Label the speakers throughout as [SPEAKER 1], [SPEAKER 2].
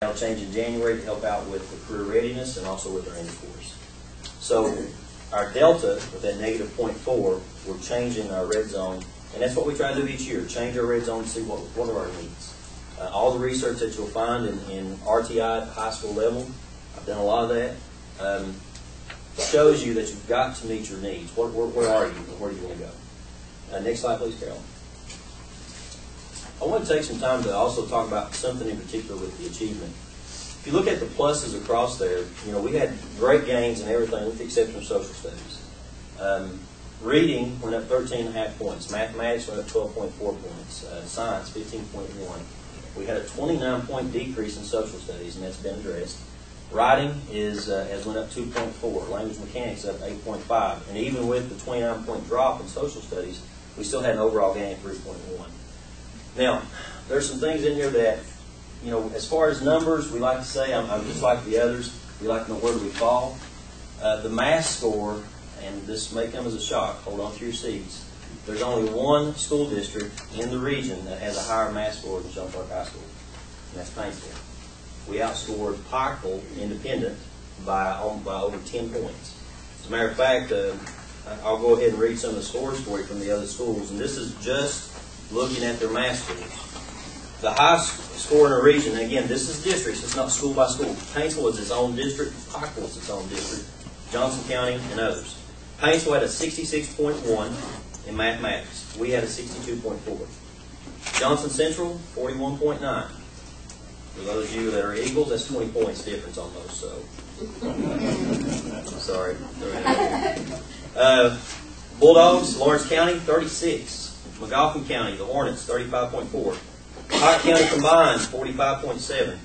[SPEAKER 1] That'll change in January to help out with the career readiness and also with our end course. So our delta with that negative 0.4, we're changing our red zone, and that's what we try to do each year, change our red zone and see what are our needs. All the research that you'll find in RTI at the high school level, I've done a lot of that, shows you that you've got to meet your needs. Where are you and where do you want to go? Next slide, please, Carol. I want to take some time to also talk about something in particular with the achievement. If you look at the pluses across there, you know, we had great gains in everything with the exception of social studies. Reading went up 13.5 points. Mathematics went up 12.4 points. Science, 15.1. We had a 29-point decrease in social studies, and that's been addressed. Writing has went up 2.4. Language mechanics up 8.5. And even with the 29-point drop in social studies, we still had an overall gain of 3.1. Now, there's some things in here that, you know, as far as numbers, we like to say, I'm just like the others, we like to know where do we fall. The math score, and this may come as a shock, hold on to your seats, there's only one school district in the region that has a higher math score than Shelton Park High School, and that's Paintsville. We outscored Pikeville Independent by over 10 points. As a matter of fact, I'll go ahead and read some of the scores for you from the other schools, and this is just looking at their math scores. The highest score in a region, and again, this is districts, it's not school by school. Paintsville is its own district, Pikeville is its own district, Johnson County, and others. Paintsville had a 66.1 in mathematics. We had a 62.4. Johnson Central, 41.9. For those of you that are Eagles, that's 20 points difference on those, so. Sorry. Bulldogs, Lawrence County, 36. McGoffin County, the Hornets, 35.4. Pike County combined, 45.7.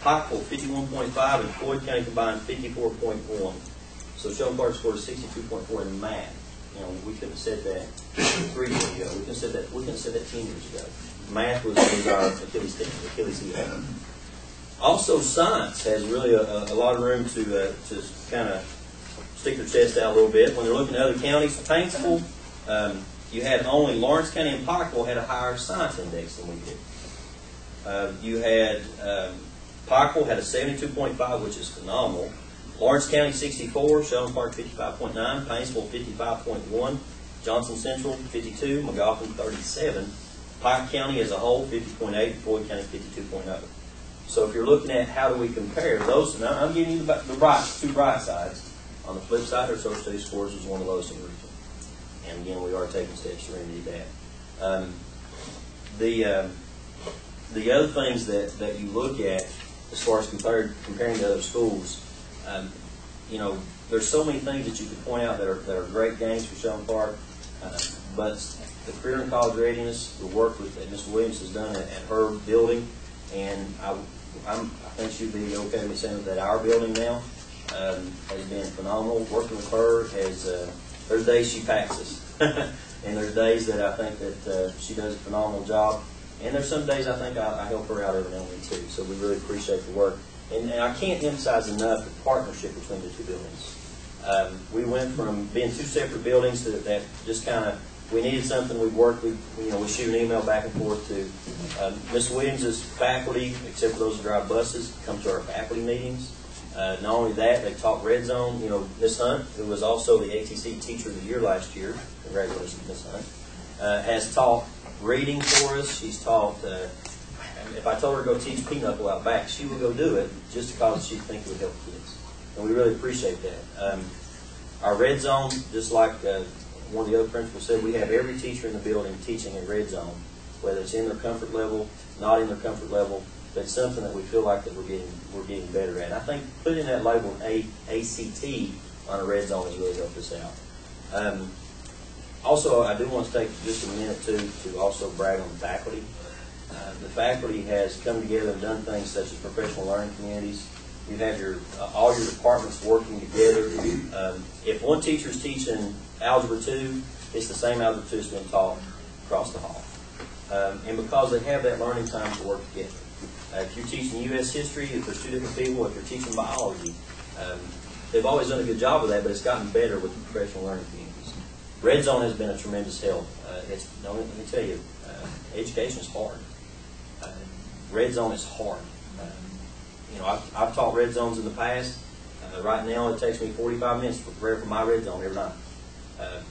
[SPEAKER 1] Pikeville, 51.5, and Floyd County combined, 54.1. So Shelton Park scored 62.4 in math. You know, we could have said that 3 years ago. We could have said that 10 years ago. Math was our Achilles heel. Also, science has really a lot of room to kind of stick their chest out a little bit. When they're looking at other counties, Paintsville, you had only Lawrence County and Pikeville had a higher science index than we did. You had Pikeville had a 72.5, which is phenomenal. Lawrence County 64, Shelton Park 55.9, Paintsville 55.1, Johnson Central 52, McGoffin 37, Pike County as a whole 50.8, Floyd County 52.0. So if you're looking at how do we compare those, now I'm giving you the two bright sides. On the flip side, our social studies scores was one of the lowest in the region. And again, we are taking steps to remedy that. The other things that you look at as far as comparing to other schools, you know, there's so many things that you could point out that are great gains for Shelton Park, but the career and college readiness, the work that Ms. Williams has done at her building, and I think she'd be okay with saying that our building now has been phenomenal. Working with her there's days she packs us, and there's days that I think that she does a phenomenal job, and there's some days I think I help her out every now and then too. So we really appreciate the work, and I can't emphasize enough the partnership between the two buildings. We went from being two separate buildings to that just kind of, we needed something, we worked, we shoot an email back and forth to Ms. Williams' faculty, except for those who drive buses, come to our faculty meetings. Not only that, they taught Red Zone. You know, Ms. Hunt, who was also the ATC Teacher of the Year last year, congratulations, Ms. Hunt, has taught reading for us. She's taught, if I told her to go teach Pinochle out back, she would go do it just because she thinks it would help kids. And we really appreciate that. Our Red Zone, just like one of the other principals said, we have every teacher in the building teaching in Red Zone, whether it's in their comfort level, not in their comfort level, but it's something that we feel like that we're getting better at. I think putting that label ACT on a Red Zone has really helped us out. Also, I do want to take just a minute to also brag on the faculty. The faculty has come together and done things such as professional learning communities. You have all your departments working together. If one teacher is teaching Algebra 2, it's the same Algebra 2 that's been taught across the hall. And because they have that learning time to work together. If you're teaching U.S. history, if there's two different people, if you're teaching biology, they've always done a good job of that, but it's gotten better with the professional learning communities. Red Zone has been a tremendous help. Let me tell you, education is hard. Red Zone is hard. I've taught red zones in the past. Right now, it takes me 45 minutes to prepare for my red zone every night.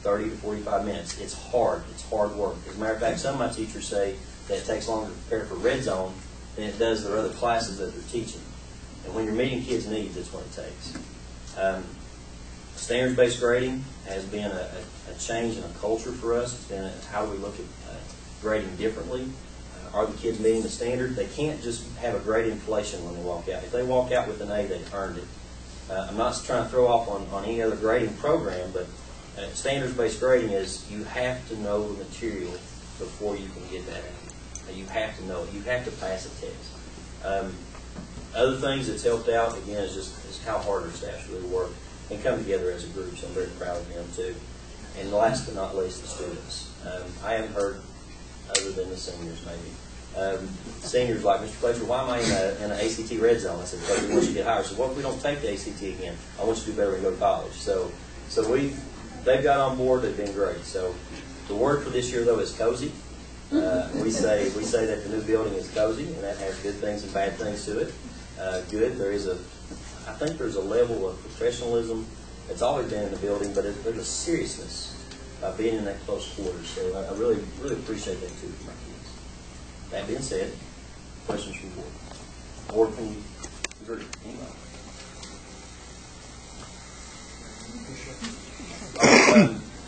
[SPEAKER 1] 30 to 45 minutes. It's hard. It's hard work. As a matter of fact, some of my teachers say that it takes longer to prepare for red zone than it does their other classes that they're teaching. And when you're meeting kids' needs, that's what it takes. Standards-based grading has been a change in a culture for us. It's been how do we look at grading differently. Are the kids meeting the standard? They can't just have a grade inflation when they walk out. If they walk out with an A, they've earned it. I'm not trying to throw off on any other grading program, but standards-based grading is you have to know the material before you can get that out. You have to know it. You have to pass a test. Other things that's helped out, again, is how hard our staff really work and come together as a group, so I'm very proud of them, too. And last but not least, the students. I haven't heard, other than the seniors, maybe. Seniors like, Mr. Fletcher, why am I in an ACT red zone? I said, because we want you to get higher. So what if we don't take the ACT again? I want you to do better when you go to college. So they've got on board. They've been great. So the word for this year, though, is cozy. We say that the new building is cozy, and that has good things and bad things to it. Good. I think there's a level of professionalism that's always been in the building, but there's a seriousness by being in that close quarters. So I really, really appreciate that too for my kids. That being said, questions from the board? Board from the group?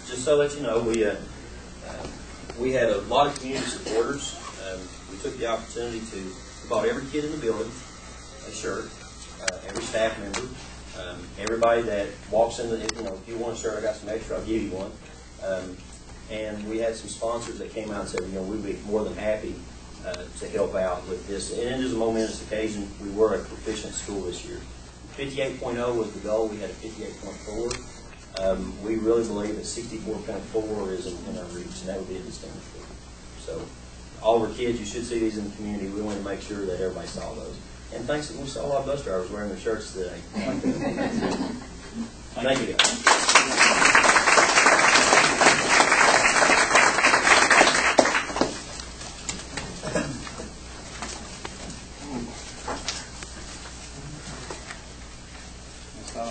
[SPEAKER 1] Just so that you know, we had a lot of community supporters. We took the opportunity to bought every kid in the building a shirt, every staff member, everybody that walks in the, if you want a shirt, I got some extra, I'll give you one. And we had some sponsors that came out and said, we'd be more than happy to help out with this. And it is a momentous occasion. We were a proficient school this year. 58.0 was the goal. We had a 58.4. We really believe that 64.4 is in our reach, and that would be a distinguished score. So all of our kids, you should see these in the community. We want to make sure that everybody saw those. And thanks that we saw a lot of bus drivers wearing their shirts today. Thank you, guys.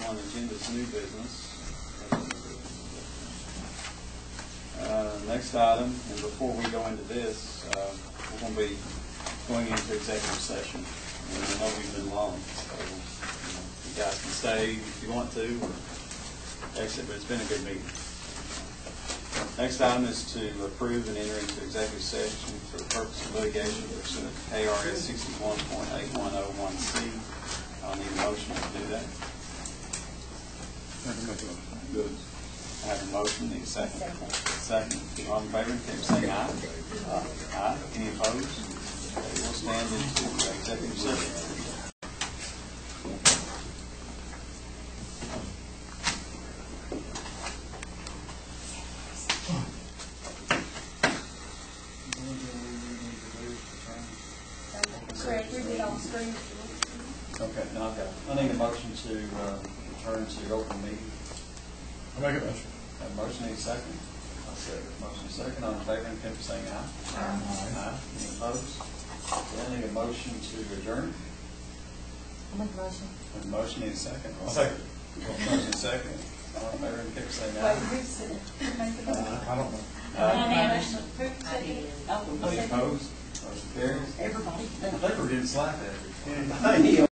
[SPEAKER 2] On the agenda is new business. Next item, and before we go into this, we're going to be going into executive session. And I know we've been long, so you guys can stay if you want to, or exit, but it's been a good meeting. Next item is to approve and enter into executive session for the purpose of litigation pursuant to KRS 61.8101C. I'll need a motion to do that. Good. I have a motion. Need a second. Second. All in favor, indicate by saying aye. Aye. Any opposed? Okay, we'll stand into executive session. Okay, now I need a motion to return to open meeting.
[SPEAKER 3] I'll make a motion.
[SPEAKER 2] Have a motion, need a second? I'll second. Motion second, all in favor, indicate by saying aye. Aye. Any opposed? Okay, I need a motion to adjourn.
[SPEAKER 4] I'll make a motion.
[SPEAKER 2] Have a motion, need a second?
[SPEAKER 3] I'll second.
[SPEAKER 2] Motion second, all in favor, indicate by saying
[SPEAKER 4] Wait,
[SPEAKER 2] aye.
[SPEAKER 4] who said it?
[SPEAKER 3] I don't know.
[SPEAKER 4] I did.
[SPEAKER 2] Any opposed? Motion carries.
[SPEAKER 4] Everybody.
[SPEAKER 2] I think we're getting slapped at it.